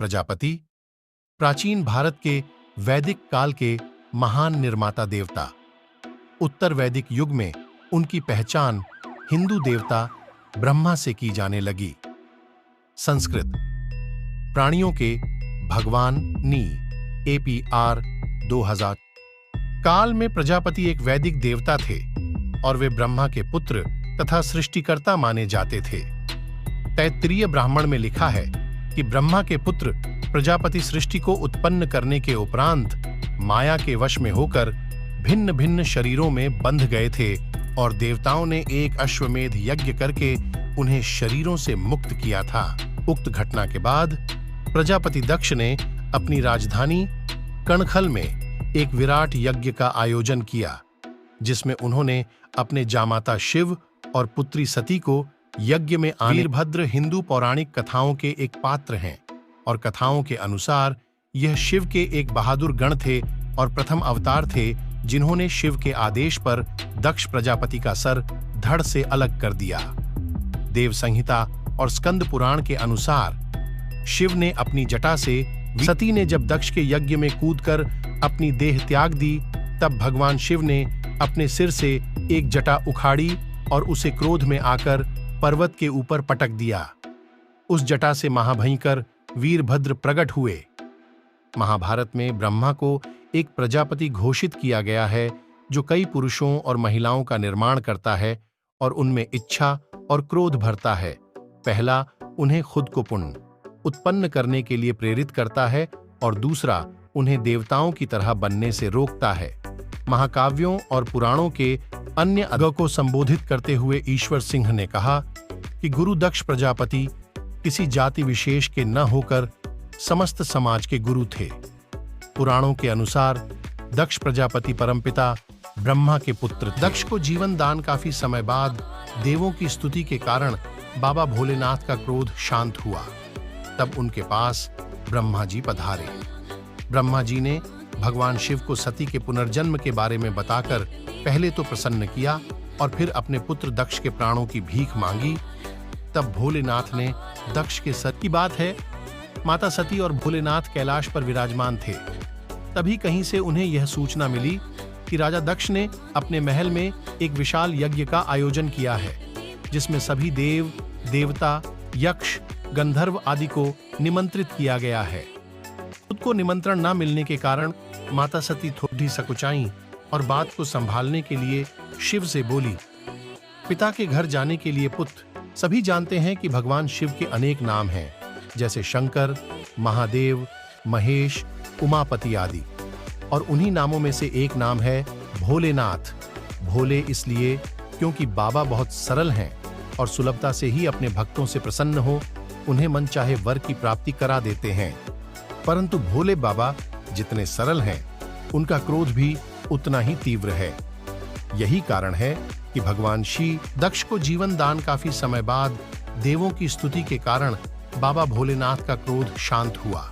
प्रजापति प्राचीन भारत के वैदिक काल के महान निर्माता देवता। उत्तर वैदिक युग में उनकी पहचान हिंदू देवता ब्रह्मा से की जाने लगी। संस्कृत प्राणियों के भगवान नी APR 2000 काल में प्रजापति एक वैदिक देवता थे और वे ब्रह्मा के पुत्र तथा सृष्टिकर्ता माने जाते थे। तैत्तिरीय ब्राह्मण में लिखा है कि ब्रह्मा के पुत्र प्रजापति सृष्टि को उत्पन्न करने के उपरांत माया के वश में होकर भिन्न भिन्न शरीरों में बंध गए थे और देवताओं ने एक अश्वमेध यज्ञ करके उन्हें शरीरों से मुक्त किया था। उक्त घटना के बाद प्रजापति दक्ष ने अपनी राजधानी कणखल में एक विराट यज्ञ का आयोजन किया, जिसमें उन्होंने अपने जामाता शिव और पुत्री सती को यज्ञ में वीरभद्र हिंदू पौराणिक कथाओं के एक पात्र हैं और कथाओं के अनुसार यह शिव के एक बहादुर गण थे और प्रथम अवतार थे जिन्होंने शिव के आदेश पर दक्ष प्रजापति का सर धड़ से अलग कर दिया। देव संहिता और स्कंद पुराण के अनुसार शिव ने अपनी जटा से, सती ने जब दक्ष के यज्ञ में कूदकर अपनी देह त्याग दी, तब भगवान शिव ने अपने सिर से एक जटा उखाड़ी और उसे क्रोध में आकर पर्वत के ऊपर पटक दिया। उस जटा से महाभयंकर वीरभद्र प्रकट हुए। महाभारत में ब्रह्मा को एक प्रजापति घोषित किया गया है जो कई पुरुषों और महिलाओं का निर्माण करता है और उनमें इच्छा और क्रोध भरता है। पहला, उन्हें खुद को पुण्य उत्पन्न करने के लिए प्रेरित करता है और दूसरा, उन्हें देवताओं की तरह बनने से रोकता है। महाकाव्यों और पुराणों के अन्य अगों को संबोधित करते हुए ईश्वर सिंह ने कहा कि गुरु दक्ष प्रजापति किसी जाति विशेष के न होकर समस्त समाज के गुरु थे। पुराणों के अनुसार दक्ष प्रजापति परमपिता ब्रह्मा के पुत्र। दक्ष को जीवन दान काफी समय बाद देवों की स्तुति के कारण बाबा भोलेनाथ का क्रोध शांत हुआ। तब उनके पास ब्रह्मा जी पधारे। ब्रह्मा जी ने भगवान शिव को सती के पुनर्जन्म के बारे में बताकर पहले तो प्रसन्न किया और फिर अपने पुत्र दक्ष के प्राणों की भीख मांगी। तब भोलेनाथ ने दक्ष के सर की बात है, माता सती और भोलेनाथ कैलाश पर विराजमान थे। तभी कहीं से उन्हें यह सूचना मिली कि राजा दक्ष ने अपने महल में एक विशाल यज्ञ का आयोजन किया है, जिसमें सभी देव, देवता, यक्ष, गंधर्व आदि को निमंत्रित किया गया है। खुद को निमंत्रण न मिलने के कारण माता सती थोड़ी सकुचाई और बात को संभालने के लिए शिव से बोली, पिता के घर जाने के लिए पुत्र। सभी जानते हैं कि भगवान शिव के अनेक नाम हैं, जैसे शंकर, महादेव, महेश, उमापति आदि, और उन्हीं नामों में से एक नाम है भोलेनाथ। भोले इसलिए क्योंकि बाबा बहुत सरल हैं और सुलभता से ही अपने भक्तों से प्रसन्न हो उन्हें मनचाहे वर की प्राप्ति करा देते हैं। परंतु भोले बाबा जितने सरल हैं, उनका क्रोध भी उतना ही तीव्र है। यही कारण है कि भगवान शिव दक्ष को जीवन दान काफी समय बाद देवों की स्तुति के कारण बाबा भोलेनाथ का क्रोध शांत हुआ।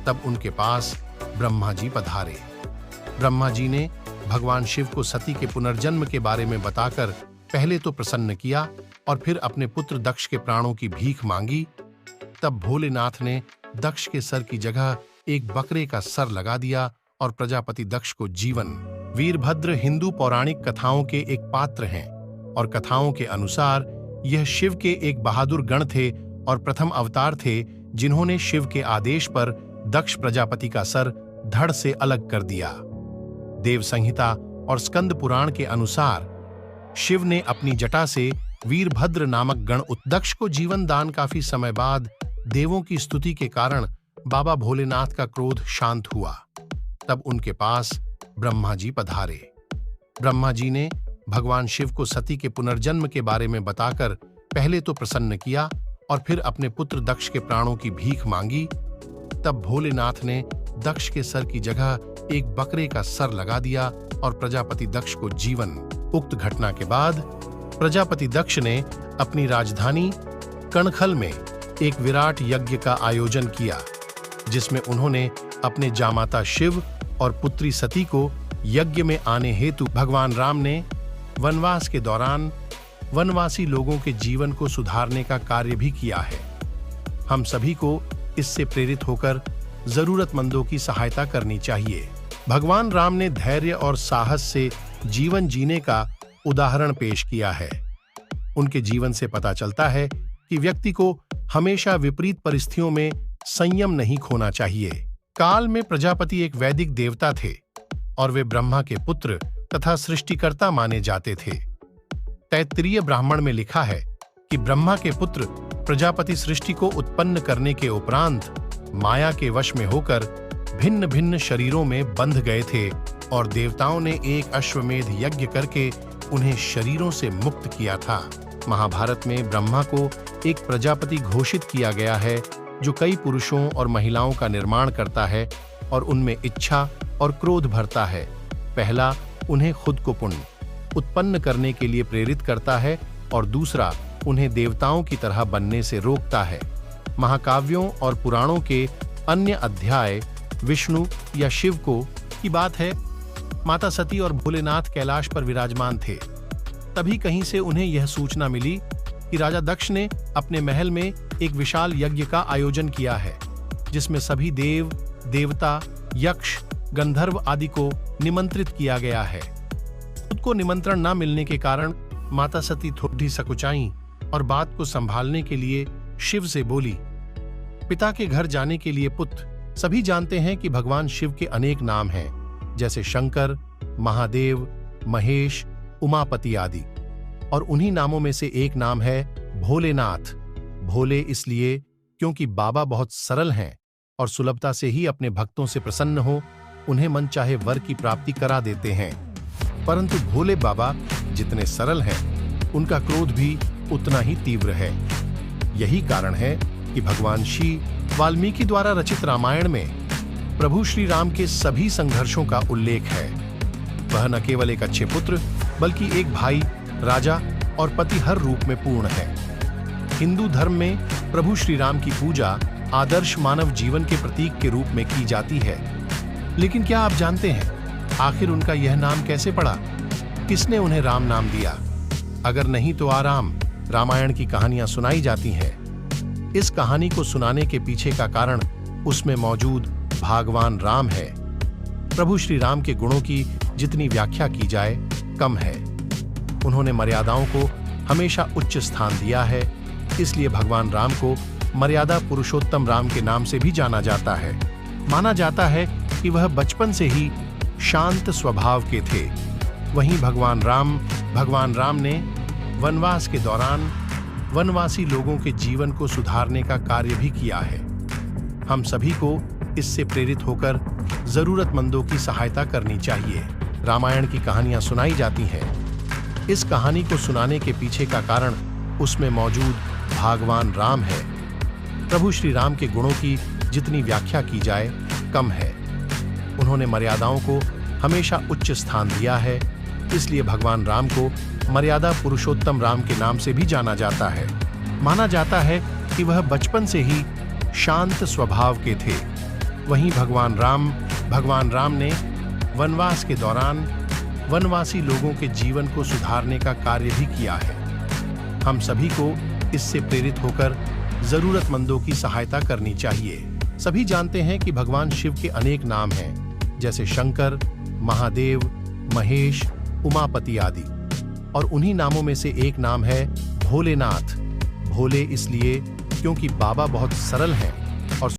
तब उनके पास ब्रह्मा जी पधारे। ब्रह्मा जी ने भगवान शिव को सती के पुनर्जन्म के बारे में बताकर पहले तो प्रसन्न किया और फिर अपने पुत्र दक्ष के प्राणों की भीख मांगी। तब भोलेनाथ ने दक्ष के सर की जगह एक बकरे का सर लगा दिया और प्रजापति दक्ष को जीवन। वीरभद्र हिंदू पौराणिक कथाओं के एक पात्र हैं और कथाओं के अनुसार यह शिव के एक बहादुर गण थे और प्रथम अवतार थे जिन्होंने शिव के आदेश पर दक्ष प्रजापति का सर धड़ से अलग कर दिया। देव संहिता और स्कंद पुराण के अनुसार शिव ने अपनी जटा से वीरभद्र नामक गण दक्ष को जीवन दान काफी समय बाद देवों की स्तुति के कारण बाबा भोलेनाथ का क्रोध शांत हुआ। तब उनके पास ब्रह्मा जी पधारे। ब्रह्मा जी ने भगवान शिव को सती के पुनर्जन्म के बारे में बताकर पहले तो प्रसन्न किया और फिर अपने पुत्र दक्ष के प्राणों की भीख मांगी। तब भोलेनाथ ने दक्ष के सर की जगह एक बकरे का सर लगा दिया और प्रजापति दक्ष को जीवन। उक्त घटना के बाद प्रजापति दक्ष ने अपनी राजधानी कणखल में एक विराट यज्ञ का आयोजन किया, जिसमें उन्होंने अपने जामाता शिव और पुत्री सती को यज्ञ में आने हेतु भगवान राम ने वनवास के दौरान वनवासी लोगों के जीवन को सुधारने का कार्य भी किया है। हम सभी को इससे प्रेरित होकर जरूरतमंदों की सहायता करनी चाहिए। भगवान राम ने धैर्य और साहस से जीवन जीने का उदाहरण पेश किया है। उनके जीवन से पता चलता है कि व्यक्ति को हमेशा विपरीत परिस्थितियों में संयम नहीं खोना चाहिए। काल में प्रजापति एक वैदिक देवता थे और वे ब्रह्मा के पुत्र तथा सृष्टिकर्ता माने जाते थे। तैत्तिरीय ब्राह्मण में लिखा है कि ब्रह्मा के पुत्र प्रजापति सृष्टि को उत्पन्न करने के उपरांत माया के वश में होकर भिन्न भिन्न शरीरों में बंध गए थे और देवताओं ने एक अश्वमेध यज्ञ करके उन्हें शरीरों से मुक्त किया था। महाभारत में ब्रह्मा को एक प्रजापति घोषित किया गया है जो कई पुरुषों और महिलाओं का निर्माण करता है और उनमें इच्छा और क्रोध भरता है। पहला, उन्हें खुद को पुण्य उत्पन्न करने के लिए प्रेरित करता है और दूसरा, उन्हें देवताओं की तरह बनने से रोकता है। महाकाव्यों और पुराणों के अन्य अध्याय विष्णु या शिव को की बात है। माता सती और भोलेनाथ कैलाश पर विराजमान थे। तभी कहीं से उन्हें यह सूचना मिली कि राजा दक्ष ने अपने महल में एक विशाल यज्ञ का आयोजन किया है जिसमें सभी देव, देवता, यक्ष, गंधर्व आदि को निमंत्रित किया गया है। खुद को निमंत्रण न मिलने के कारण माता सती थोड़ी सकुचाईं और बात को संभालने के लिए शिव से बोली, पिता के घर जाने के लिए पुत्र। सभी जानते हैं कि भगवान शिव के अनेक नाम हैं, जैसे शंकर, महादेव, महेश, उमापति आदि, और उन्हीं नामों में से एक नाम है भोलेनाथ। भोले इसलिए क्योंकि बाबा बहुत सरल हैं और सुलभता से ही अपने भक्तों से प्रसन्न हो उन्हें मनचाहे वर की प्राप्ति करा देते हैं। परंतु भोले बाबा जितने सरल हैं, उनका क्रोध भी उतना ही तीव्र है। यही कारण है कि भगवान श्री वाल्मीकि द्वारा रचित रामायण में प्रभु श्री राम के सभी संघर्षों का उल्लेख है। वह न केवल एक अच्छे पुत्र बल्कि एक भाई, राजा और पति हर रूप में पूर्ण है। हिंदू धर्म में प्रभु श्री राम की पूजा आदर्श मानव जीवन के प्रतीक के रूप में की जाती है। लेकिन क्या आप जानते हैं आखिर उनका यह नाम कैसे पड़ा? किसने उन्हें राम नाम दिया? अगर नहीं तो आराम रामायण की कहानियां सुनाई जाती हैं। इस कहानी को सुनाने के पीछे का कारण उसमें मौजूद भगवान राम है। प्रभु श्री राम के गुणों की जितनी व्याख्या की जाए कम है। उन्होंने मर्यादाओं को हमेशा उच्च स्थान दिया है, इसलिए भगवान राम को मर्यादा पुरुषोत्तम राम के नाम से भी जाना जाता है। माना जाता है कि वह बचपन से ही शांत स्वभाव के थे। वहीं भगवान राम ने वनवास के दौरान वनवासी लोगों के जीवन को सुधारने का कार्य भी किया है। हम सभी को इससे प्रेरित होकर जरूरतमंदों की सहायता करनी चाहिए। रामायण की कहानियां सुनाई जाती हैं। इस कहानी को सुनाने के पीछे का कारण उसमें मौजूद भगवान राम है। प्रभु श्री राम के गुणों की जितनी व्याख्या की जाए कम है। उन्होंने मर्यादाओं को हमेशा उच्च स्थान दिया है, इसलिए भगवान राम को मर्यादा पुरुषोत्तम राम के नाम से भी जाना जाता है। माना जाता है कि वह बचपन से ही शांत स्वभाव के थे। वहीं भगवान राम ने वनवास के दौरान वनवासी लोगों के जीवन को सुधारने का कार्य भी किया है। हम सभी को इससे प्रेरित होकर जरूरतमंदों की सहायता करनी चाहिए। सभी जानते हैं कि भगवान शिव के अनेक नाम हैं, जैसे शंकर, महादेव, महेश, उमापति आदि, और उन्हीं नामों में से एक नाम है भोलेनाथ। भोले इसलिए क्योंकि बाबा बहुत सरल हैं और